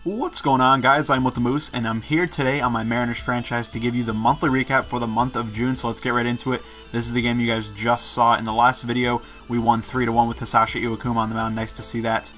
What's going on, guys? I'm with the Moose, and I'm here today on my Mariners franchise to give you the monthly recap for the month of June. So let's get right into it. This is the game you guys just saw in the last video. We won 3-1 with Hisashi Iwakuma on the mound. Nice to see that.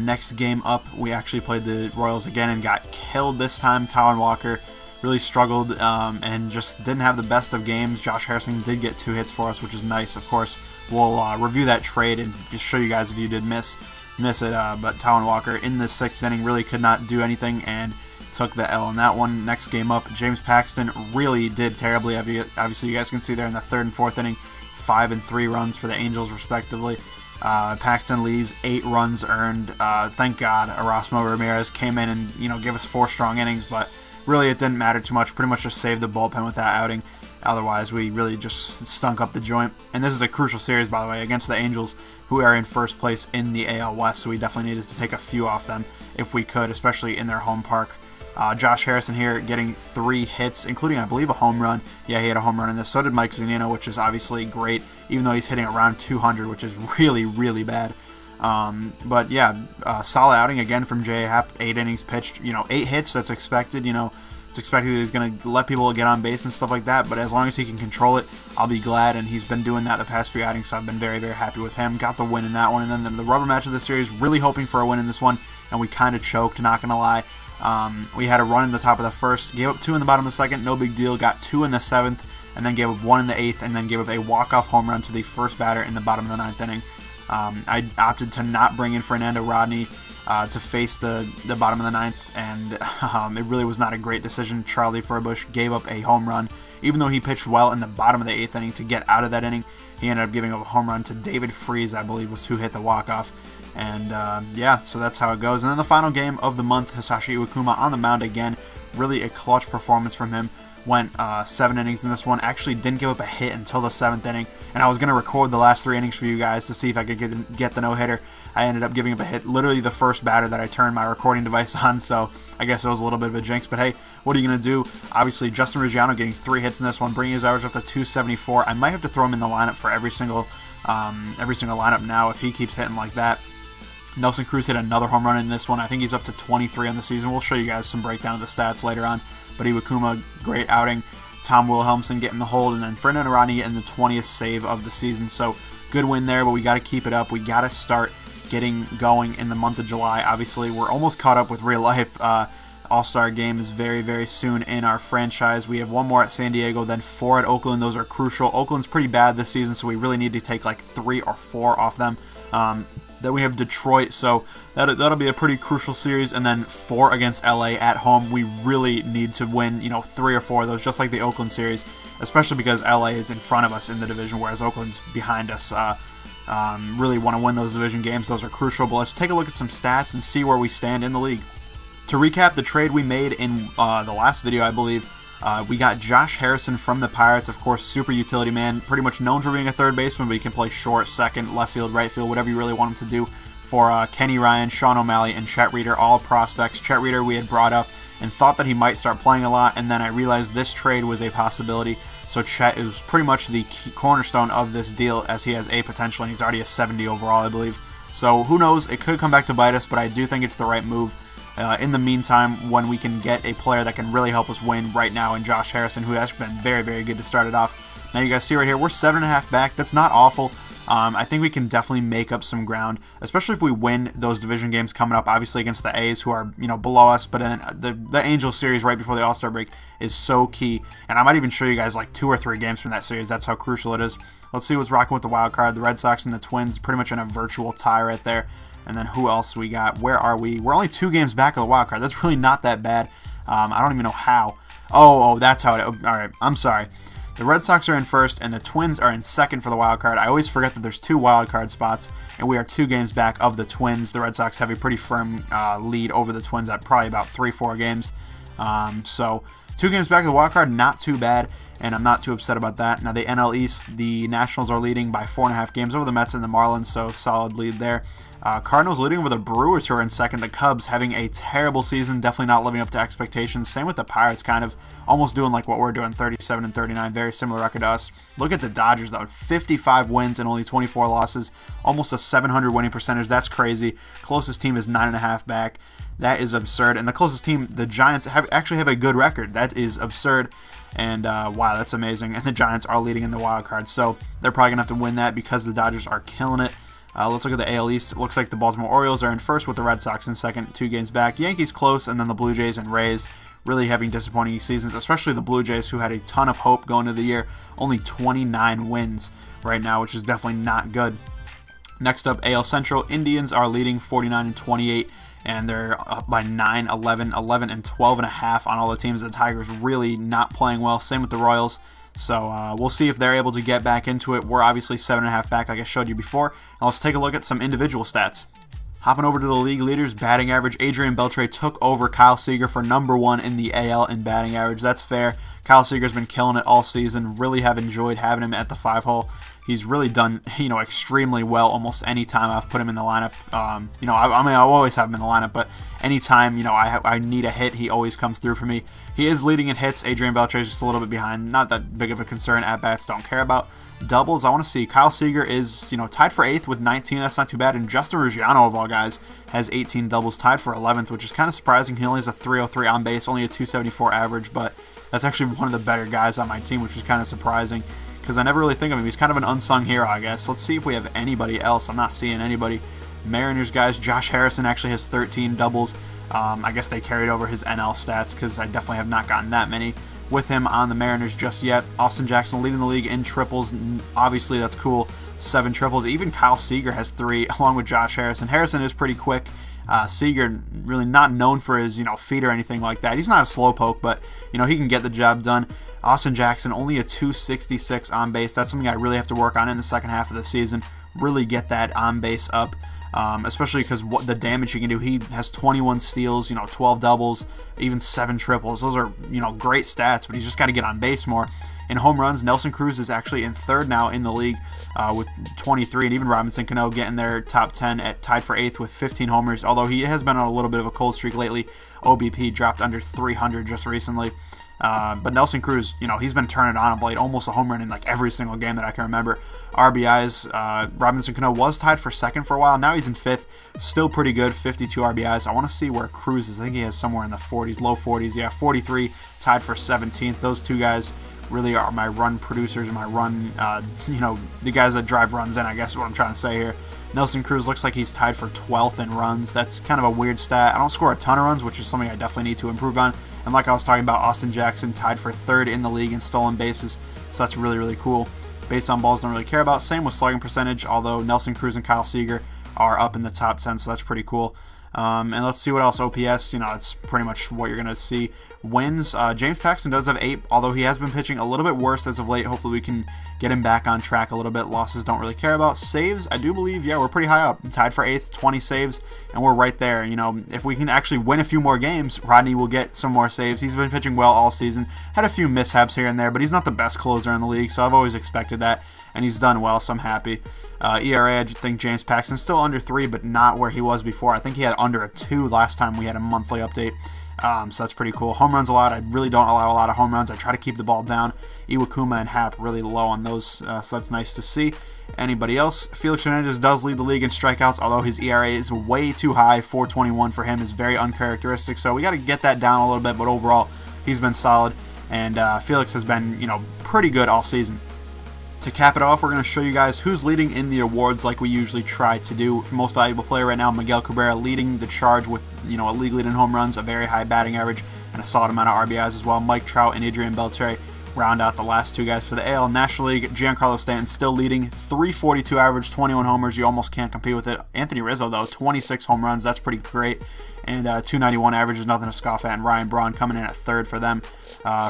Next game up, we actually played the Royals again and got killed this time. Taiwan Walker really struggled and just didn't have the best of games. Josh Harrison did get 2 hits for us, which is nice. Of course, we'll review that trade and just show you guys if you did miss it, but Taiwan Walker in the 6th inning really could not do anything and took the L in that one. Next game up, James Paxton really did terribly. Obviously, you guys can see there in the 3rd and 4th inning, 5 and 3 runs for the Angels respectively. Paxton leaves 8 runs earned. Thank God Erasmo Ramirez came in and gave us 4 strong innings, but really it didn't matter too much. Pretty much just saved the bullpen with that outing. Otherwise, we really just stunk up the joint. And this is a crucial series, by the way, against the Angels, who are in 1st place in the AL West, so we definitely needed to take a few off them if we could, especially in their home park. Josh Harrison here getting 3 hits, including, I believe, a home run. Yeah, he had a home run in this. So did Mike Zunino, which is obviously great, even though he's hitting around 200, which is really, really bad. But yeah, solid outing again from J.A. Happ. 8 innings pitched, 8 hits, that's expected, It's expected that he's going to let people get on base and stuff like that, but as long as he can control it, I'll be glad, and he's been doing that the past few outings, so I've been very, very happy with him. Got the win in that one, and then the rubber match of the series, really hoping for a win in this one, and we kind of choked, not going to lie. We had a run in the top of the 1st, gave up 2 in the bottom of the 2nd, no big deal, got 2 in the 7th, and then gave up 1 in the 8th, and then gave up a walk-off home run to the first batter in the bottom of the 9th inning. I opted to not bring in Fernando Rodney to face the bottom of the 9th, and it really was not a great decision. Charlie Furbush gave up a home run, even though he pitched well in the bottom of the 8th inning to get out of that inning. He ended up giving up a home run to David Freese, I believe, was who hit the walk-off. And yeah, so that's how it goes. And then the final game of the month, Hisashi Iwakuma on the mound again. Really a clutch performance from him. Went 7 innings in this one. Actually didn't give up a hit until the 7th inning. And I was going to record the last 3 innings for you guys to see if I could get the no-hitter. I ended up giving up a hit, literally the first batter that I turned my recording device on. So I guess it was a little bit of a jinx. But hey, what are you going to do? Obviously, Justin Reggiano getting 3 hits in this one, bringing his average up to 274. I might have to throw him in the lineup for every single lineup now if he keeps hitting like that. Nelson Cruz hit another home run in this one. I think he's up to 23 on the season. We'll show you guys some breakdown of the stats later on. But Iwakuma, great outing. Tom Wilhelmsen getting the hold, and then Fernando Rodney getting the 20th save of the season. So good win there, but we got to keep it up. We got to start getting going in the month of July. Obviously, we're almost caught up with real life. All-Star game is very, very soon in our franchise. We have 1 more at San Diego, then 4 at Oakland. Those are crucial. Oakland's pretty bad this season, so we really need to take like 3 or 4 off them. Then we have Detroit, so that'll be a pretty crucial series, and then 4 against LA at home. We really need to win, 3 or 4 of those, just like the Oakland series, especially because LA is in front of us in the division, whereas Oakland's behind us. Really want to win those division games. Those are crucial, but let's take a look at some stats and see where we stand in the league. To recap the trade we made in the last video, I believe, we got Josh Harrison from the Pirates, of course, super utility man, pretty much known for being a 3rd baseman, but he can play short, 2nd, left field, right field, whatever you really want him to do. For Kenny Ryan, Sean O'Malley, and Chet Reader, all prospects. Chet Reader we had brought up and thought that he might start playing a lot, and then I realized this trade was a possibility. So Chet is pretty much the cornerstone of this deal, as he has a potential, and he's already a 70 overall, I believe. So who knows, it could come back to bite us, but I do think it's the right move. In the meantime, when we can get a player that can really help us win right now in Josh Harrison, who has been very, very good to start it off. Now you guys see right here, we're 7.5 back. That's not awful. I think we can definitely make up some ground, especially if we win those division games coming up, obviously against the A's, who are below us, but then the Angels series right before the All-Star break is so key, and I might even show you guys like 2 or 3 games from that series. That's how crucial it is. Let's see what's rocking with the wild card. The Red Sox and the Twins, pretty much in a virtual tie right there. And then who else we got? Where are we? We're only 2 games back of the wild card. That's really not that bad. I don't even know how. Oh, that's how it. All right, I'm sorry. The Red Sox are in 1st, and the Twins are in 2nd for the wild card. I always forget that there's 2 wild card spots, and we are 2 games back of the Twins. The Red Sox have a pretty firm lead over the Twins at probably about 3-4 games. So 2 games back of the wild card, not too bad, and I'm not too upset about that. Now the NL East, the Nationals are leading by 4.5 games over the Mets and the Marlins, so solid lead there. Cardinals leading over the Brewers, who are in 2nd. The Cubs having a terrible season, definitely not living up to expectations. Same with the Pirates, kind of almost doing like what we're doing, 37 and 39, very similar record to us. Look at the Dodgers though, 55 wins and only 24 losses, almost a 700 winning percentage. That's crazy. Closest team is 9.5 back. That is absurd. And the closest team, the Giants, actually have a good record. That is absurd. And wow, that's amazing. And the Giants are leading in the wild card, so they're probably going to have to win that because the Dodgers are killing it. Let's look at the AL East. It looks like the Baltimore Orioles are in first with the Red Sox in second, 2 games back. Yankees close, and then the Blue Jays and Rays really having disappointing seasons, especially the Blue Jays, who had a ton of hope going into the year. Only 29 wins right now, which is definitely not good. Next up, AL Central. Indians are leading 49-28, and they're up by 9, 11, 11, and 12.5 on all the teams. The Tigers really not playing well. Same with the Royals. So we'll see if they're able to get back into it. We're obviously 7.5 back, like I showed you before. Now let's take a look at some individual stats. Hopping over to the league leaders, batting average, Adrian Beltre took over Kyle Seager for #1 in the AL in batting average. That's fair. Kyle Seager's been killing it all season. Really have enjoyed having him at the 5-hole. He's really done, extremely well almost any time I've put him in the lineup. I mean, I always have him in the lineup, but anytime, I need a hit, he always comes through for me. He is leading in hits. Adrian Beltre is just a little bit behind. Not that big of a concern. At-bats don't care about. Doubles, I want to see. Kyle Seager is, tied for 8th with 19. That's not too bad. And Justin Ruggiano, of all guys, has 18 doubles, tied for 11th, which is kind of surprising. He only has a 303 on base, only a 274 average, but that's actually one of the better guys on my team, which is kind of surprising, because I never really think of him. He's kind of an unsung hero, I guess. Let's see if we have anybody else. I'm not seeing anybody. Mariners guys, Josh Harrison actually has 13 doubles. I guess they carried over his NL stats, because I definitely have not gotten that many with him on the Mariners just yet. Austin Jackson leading the league in triples. Obviously, that's cool. 7 triples. Even Kyle Seager has 3, along with Josh Harrison. Harrison is pretty quick. Seager really not known for his feet or anything like that. He's not a slowpoke, but he can get the job done. Austin Jackson only a 266 on base. That's something I really have to work on in the second half of the season. Really get that on base up. Especially because what the damage he can do. He has 21 steals, 12 doubles, even 7 triples. Those are, great stats, but he's just got to get on base more. In home runs, Nelson Cruz is actually in 3rd now in the league with 23, and even Robinson Cano getting their top 10 tied for 8th with 15 homers, although he has been on a little bit of a cold streak lately. OBP dropped under 300 just recently. But Nelson Cruz, he's been turning on of late, almost a home run in like every single game that I can remember. RBIs, Robinson Cano was tied for 2nd for a while. Now he's in 5th. Still pretty good, 52 RBIs. I want to see where Cruz is. I think he has somewhere in the 40s, low 40s. Yeah, 43, tied for 17th. Those two guys really are my run producers, my run, the guys that drive runs in, I guess is what I'm trying to say here. Nelson Cruz looks like he's tied for 12th in runs. That's kind of a weird stat. I don't score a ton of runs, which is something I definitely need to improve on. And like I was talking about, Austin Jackson tied for 3rd in the league in stolen bases, so that's really, really cool. Base on balls don't really care about. Same with slugging percentage, although Nelson Cruz and Kyle Seager are up in the top 10, so that's pretty cool. And let's see what else. OPS, it's pretty much what you're going to see. Wins, James Paxton does have 8, although he has been pitching a little bit worse as of late. Hopefully we can get him back on track a little bit. Losses don't really care about. Saves, I do believe, yeah, we're pretty high up. Tied for 8th, 20 saves, and we're right there. If we can actually win a few more games, Rodney will get some more saves. He's been pitching well all season. Had a few mishaps here and there, but he's not the best closer in the league, so I've always expected that, and he's done well, so I'm happy. ERA, I think James Paxton's still under 3, but not where he was before. I think he had under a 2 last time we had a monthly update. So that's pretty cool. Home runs allowed, I really don't allow a lot of home runs. I try to keep the ball down. Iwakuma and Happ really low on those, so that's nice to see. Anybody else? Felix Hernandez does lead the league in strikeouts, although his ERA is way too high. 4.21 for him is very uncharacteristic, so we got to get that down a little bit, but overall, he's been solid, and Felix has been, pretty good all season. To cap it off, we're going to show you guys who's leading in the awards like we usually try to do. For most valuable player right now, Miguel Cabrera leading the charge with, a league lead in home runs, a very high batting average, and a solid amount of RBIs as well. Mike Trout and Adrian Beltre round out the last 2 guys for the AL. National League, Giancarlo Stanton still leading, 342 average, 21 homers. You almost can't compete with it. Anthony Rizzo, though, 26 home runs. That's pretty great. And 291 average is nothing to scoff at. And Ryan Braun coming in at 3rd for them.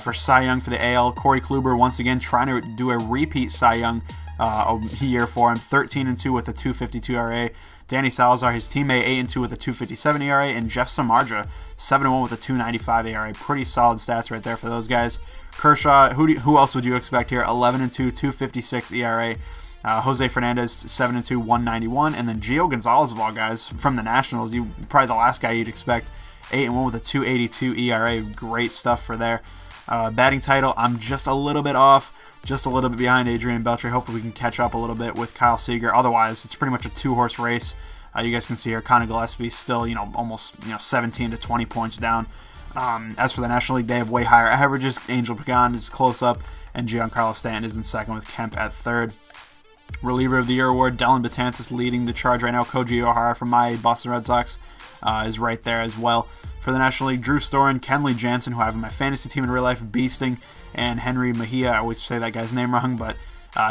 For Cy Young for the AL, Corey Kluber once again trying to do a repeat Cy Young year for him. 13-2 with a 2.52 ERA. Danny Salazar, his teammate, 8-2 with a 2.57 ERA, and Jeff Samardzija, 7-1 with a 2.95 ERA. Pretty solid stats right there for those guys. Kershaw, who else would you expect here? 11-2, 2.56 ERA. Jose Fernandez, 7-2, 191, and then Gio Gonzalez of all guys from the Nationals. Probably the last guy you'd expect. 8-1 with a 2.82 ERA. Great stuff for there. Batting title, I'm just a little bit off, just a little bit behind Adrian Beltre. Hopefully we can catch up a little bit with Kyle Seager. Otherwise, it's pretty much a 2-horse race. You guys can see here, Conor Gillespie still, almost 17 to 20 points down. As for the National League, they have way higher averages. Angel Pagan is close up, and Giancarlo Stanton is in second with Kemp at third. Reliever of the Year award, Dellin Betances leading the charge right now. Koji Ohara from my Boston Red Sox is right there as well. For the National League, Drew Storen, Kenley Jansen, who I have in my fantasy team in real life, beasting, and Henry Mejia. I always say that guy's name wrong, but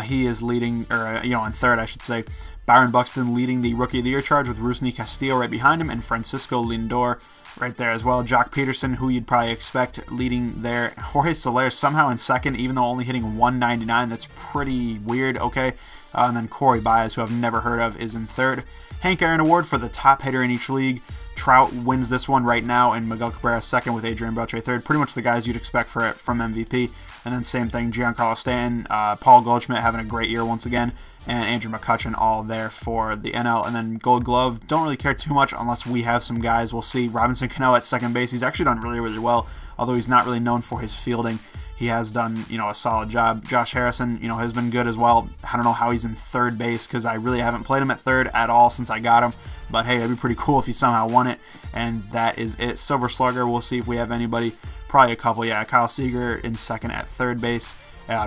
he is leading, or in third, I should say. Byron Buxton leading the Rookie of the Year charge with Rusney Castillo right behind him, and Francisco Lindor right there as well. Jock Peterson, who you'd probably expect, leading there. Jorge Soler somehow in second, even though only hitting 199. That's pretty weird, okay? And then Corey Baez, who I've never heard of, is in third. Hank Aaron Award for the top hitter in each league. Trout wins this one right now, and Miguel Cabrera second with Adrian Beltre third. Pretty much the guys you'd expect for it from MVP. And then same thing, Giancarlo Stanton, Paul Goldschmidt having a great year once again, and Andrew McCutchen all there for the NL. And then Gold Glove, don't really care too much unless we have some guys. We'll see. Robinson Cano at second base. He's actually done really, really well, although he's not really known for his fielding. He has done, a solid job. Josh Harrison, has been good as well. I don't know how he's in third base because I really haven't played him at third at all since I got him. But hey, it'd be pretty cool if he somehow won it. And that is it. Silver Slugger, we'll see if we have anybody. Probably a couple, yeah. Kyle Seager in second at third base.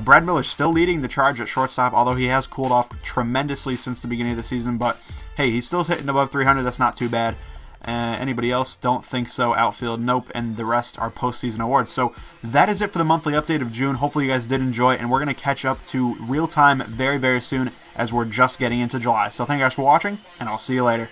Brad Miller still leading the charge at shortstop, although he has cooled off tremendously since the beginning of the season. But hey, he's still hitting above 300. That's not too bad. Anybody else? Don't think so. Outfield, nope. And the rest are postseason awards. So that is it for the monthly update of June. Hopefully you guys did enjoy, and we're going to catch up to real time very, very soon as we're just getting into July. So thank you guys for watching, and I'll see you later.